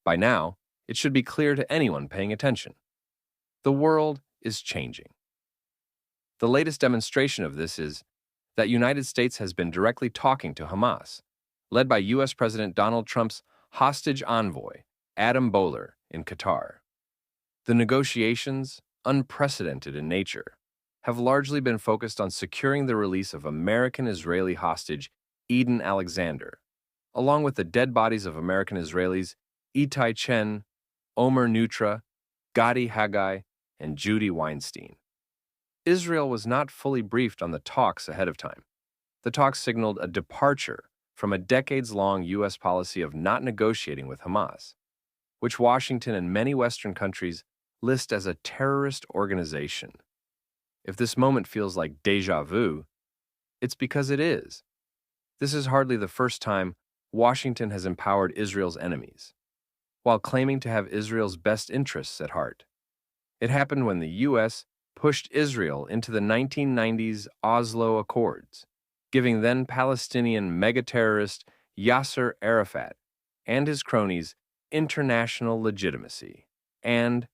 By now, it should be clear to anyone paying attention. The world is changing. The latest demonstration of this is that United States has been directly talking to Hamas, led by U.S. President Donald Trump's hostage envoy, Adam Boehler, in Qatar. The negotiations, unprecedented in nature, have largely been focused on securing the release of American-Israeli hostage Eden Alexander, along with the dead bodies of American Israelis Itai Chen, Omer Nutra, Gadi Haggai, and Judy Weinstein. Israel was not fully briefed on the talks ahead of time. The talks signaled a departure from a decades-long U.S. policy of not negotiating with Hamas, which Washington and many Western countries list as a terrorist organization. If this moment feels like déjà vu, it's because it is. This is hardly the first time Washington has empowered Israel's enemies, while claiming to have Israel's best interests at heart. It happened when the U.S. pushed Israel into the 1990s Oslo Accords, giving then-Palestinian mega-terrorist Yasser Arafat and his cronies international legitimacy and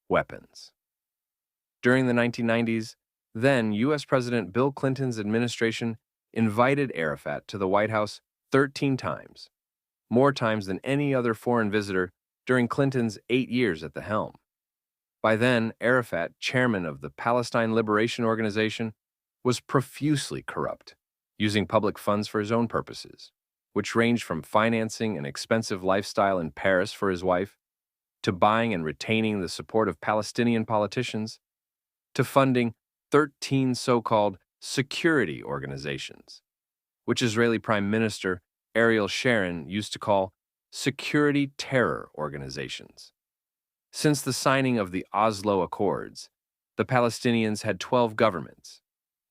weapons. During the 1990s, then U.S. President Bill Clinton's administration invited Arafat to the White House 13 times, more times than any other foreign visitor during Clinton's 8 years at the helm. By then, Arafat, chairman of the Palestine Liberation Organization, was profusely corrupt, using public funds for his own purposes, which ranged from financing an expensive lifestyle in Paris for his wife, to buying and retaining the support of Palestinian politicians, to funding 13 so-called security organizations, which Israeli Prime Minister Ariel Sharon used to call security terror organizations. Since the signing of the Oslo Accords, the Palestinians had 12 governments.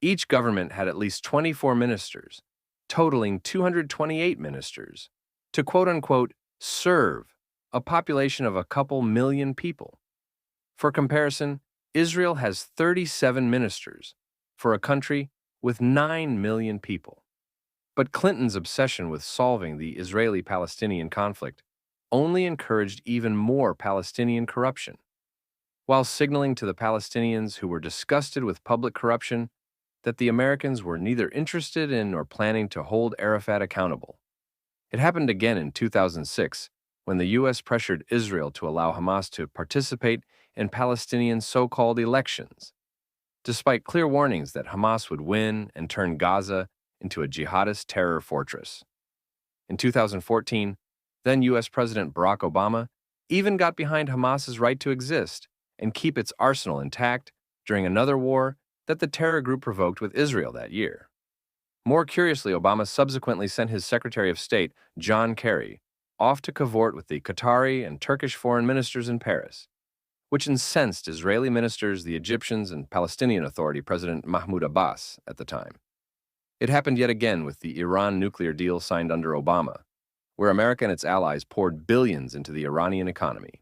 Each government had at least 24 ministers, totaling 228 ministers, to quote-unquote serve a population of a couple million people. For comparison, Israel has 37 ministers for a country with 9 million people. But Clinton's obsession with solving the Israeli-Palestinian conflict only encouraged even more Palestinian corruption. While signaling to the Palestinians who were disgusted with public corruption that the Americans were neither interested in nor planning to hold Arafat accountable. It happened again in 2006 when the U.S. pressured Israel to allow Hamas to participate in Palestinian so-called elections, despite clear warnings that Hamas would win and turn Gaza into a jihadist terror fortress. In 2014, then U.S. President Barack Obama even got behind Hamas's right to exist and keep its arsenal intact during another war that the terror group provoked with Israel that year. More curiously, Obama subsequently sent his Secretary of State, John Kerry, off to cavort with the Qatari and Turkish foreign ministers in Paris, which incensed Israeli ministers, the Egyptians, and Palestinian Authority President Mahmoud Abbas at the time. It happened yet again with the Iran nuclear deal signed under Obama, where America and its allies poured billions into the Iranian economy,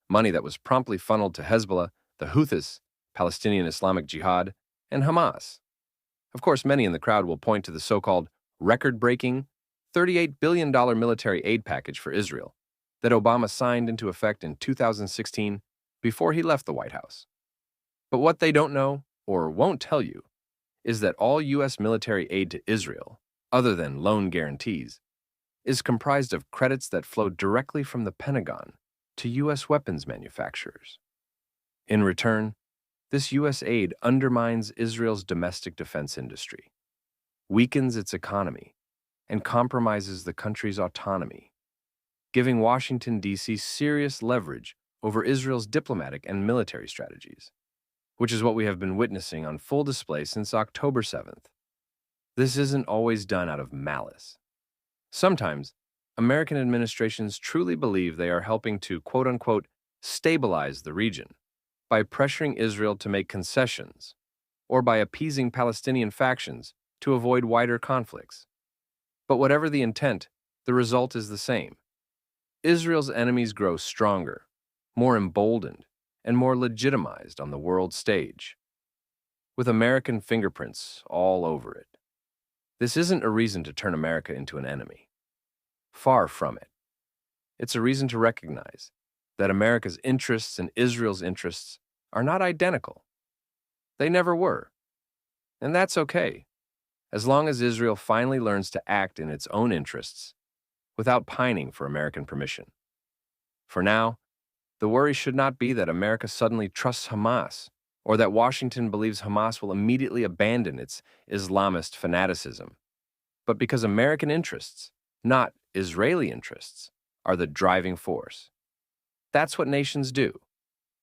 money that was promptly funneled to Hezbollah, the Houthis, Palestinian Islamic Jihad, and Hamas. Of course, many in the crowd will point to the so-called record-breaking $38 billion military aid package for Israel that Obama signed into effect in 2016 before he left the White House. But what they don't know, or won't tell you, is that all U.S. military aid to Israel, other than loan guarantees, is comprised of credits that flow directly from the Pentagon to U.S. weapons manufacturers. In return, this U.S. aid undermines Israel's domestic defense industry, weakens its economy, and compromises the country's autonomy, giving Washington, D.C. serious leverage over Israel's diplomatic and military strategies, which is what we have been witnessing on full display since October 7th. This isn't always done out of malice. Sometimes, American administrations truly believe they are helping to, quote-unquote, stabilize the region by pressuring Israel to make concessions or by appeasing Palestinian factions to avoid wider conflicts. But whatever the intent, the result is the same. Israel's enemies grow stronger, more emboldened, and more legitimized on the world stage, with American fingerprints all over it. This isn't a reason to turn America into an enemy. Far from it. It's a reason to recognize that America's interests and Israel's interests are not identical. They never were. And that's okay, as long as Israel finally learns to act in its own interests without pining for American permission. For now, the worry should not be that America suddenly trusts Hamas or that Washington believes Hamas will immediately abandon its Islamist fanaticism, but because American interests, not Israeli interests, are the driving force. That's what nations do.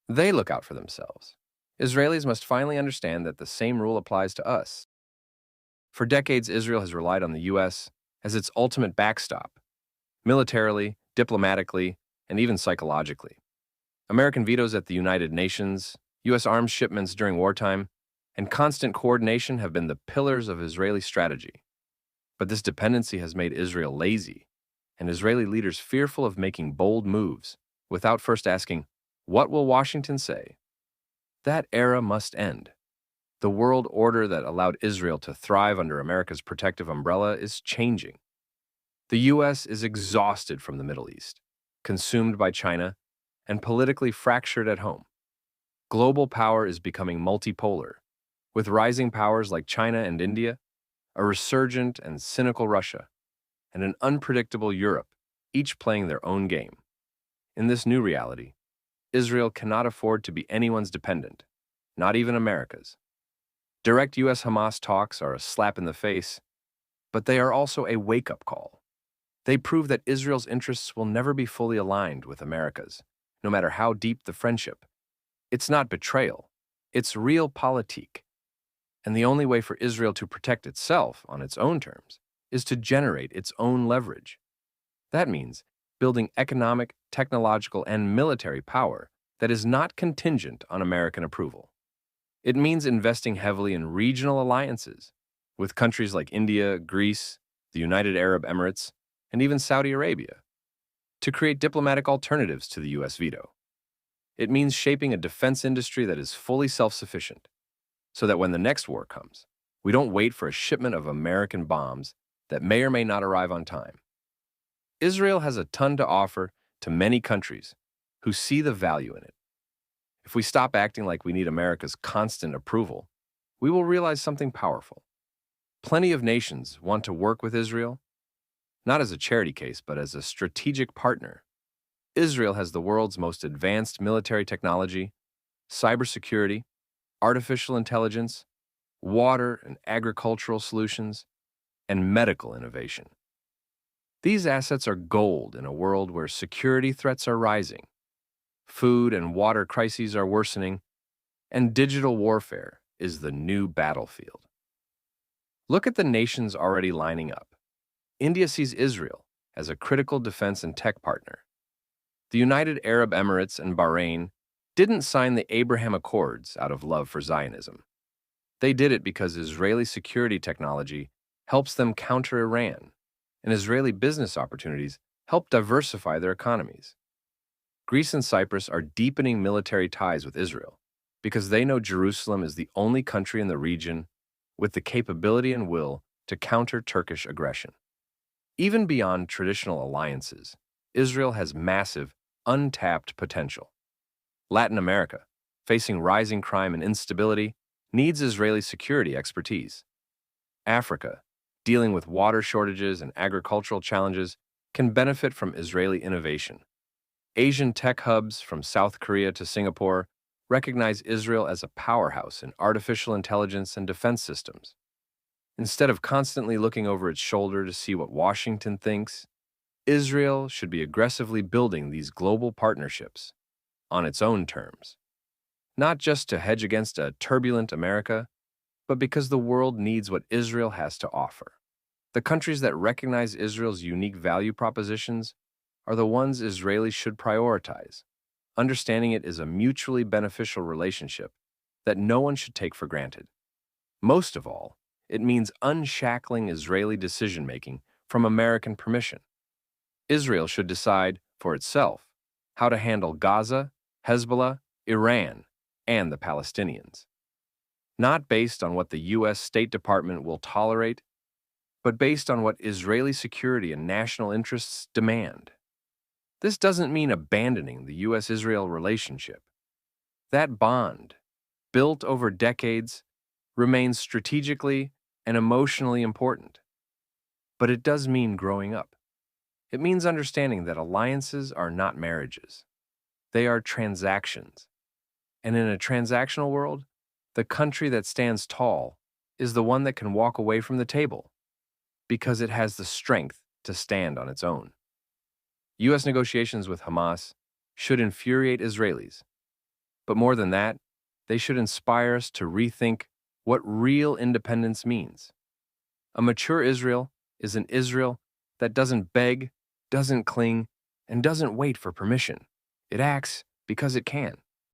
They look out for themselves. Israelis must finally understand that the same rule applies to us. For decades, Israel has relied on the U.S. as its ultimate backstop, militarily, diplomatically, and even psychologically. American vetoes at the United Nations, U.S. arms shipments during wartime, and constant coordination have been the pillars of Israeli strategy. But this dependency has made Israel lazy, and Israeli leaders fearful of making bold moves without first asking, what will Washington say? That era must end. The world order that allowed Israel to thrive under America's protective umbrella is changing. The U.S. is exhausted from the Middle East, consumed by China, and politically fractured at home. Global power is becoming multipolar, with rising powers like China and India, a resurgent and cynical Russia, and an unpredictable Europe, each playing their own game. In this new reality, Israel cannot afford to be anyone's dependent, not even America's. Direct U.S.-Hamas talks are a slap in the face, but they are also a wake-up call. They prove that Israel's interests will never be fully aligned with America's, no matter how deep the friendship. It's not betrayal, it's realpolitik. And the only way for Israel to protect itself on its own terms is to generate its own leverage. That means building economic, technological, and military power that is not contingent on American approval. It means investing heavily in regional alliances with countries like India, Greece, the United Arab Emirates, and even Saudi Arabia to create diplomatic alternatives to the U.S. veto. It means shaping a defense industry that is fully self-sufficient, so that when the next war comes, we don't wait for a shipment of American bombs that may or may not arrive on time. Israel has a ton to offer to many countries who see the value in it. If we stop acting like we need America's constant approval, we will realize something powerful. Plenty of nations want to work with Israel, not as a charity case, but as a strategic partner. Israel has the world's most advanced military technology, cybersecurity, artificial intelligence, water and agricultural solutions, and medical innovation. These assets are gold in a world where security threats are rising, food and water crises are worsening, and digital warfare is the new battlefield. Look at the nations already lining up. India sees Israel as a critical defense and tech partner. The United Arab Emirates and Bahrain didn't sign the Abraham Accords out of love for Zionism. They did it because Israeli security technology helps them counter Iran, and Israeli business opportunities help diversify their economies. Greece and Cyprus are deepening military ties with Israel because they know Jerusalem is the only country in the region with the capability and will to counter Turkish aggression. Even beyond traditional alliances, Israel has massive, untapped potential. Latin America, facing rising crime and instability, needs Israeli security expertise. Africa, dealing with water shortages and agricultural challenges, can benefit from Israeli innovation. Asian tech hubs from South Korea to Singapore recognize Israel as a powerhouse in artificial intelligence and defense systems. Instead of constantly looking over its shoulder to see what Washington thinks, Israel should be aggressively building these global partnerships on its own terms, not just to hedge against a turbulent America, but because the world needs what Israel has to offer. The countries that recognize Israel's unique value propositions are the ones Israelis should prioritize. Understanding it is a mutually beneficial relationship that no one should take for granted. Most of all, it means unshackling Israeli decision-making from American permission. Israel should decide for itself how to handle Gaza, Hezbollah, Iran, and the Palestinians. Not based on what the U.S. State Department will tolerate, but based on what Israeli security and national interests demand. This doesn't mean abandoning the U.S.-Israel relationship. That bond, built over decades, remains strategically and emotionally important. But it does mean growing up. It means understanding that alliances are not marriages. They are transactions. And in a transactional world, the country that stands tall is the one that can walk away from the table because it has the strength to stand on its own. U.S. negotiations with Hamas should infuriate Israelis. But more than that, they should inspire us to rethink what real independence means. A mature Israel is an Israel that doesn't beg, doesn't cling, and doesn't wait for permission. It acts because it can.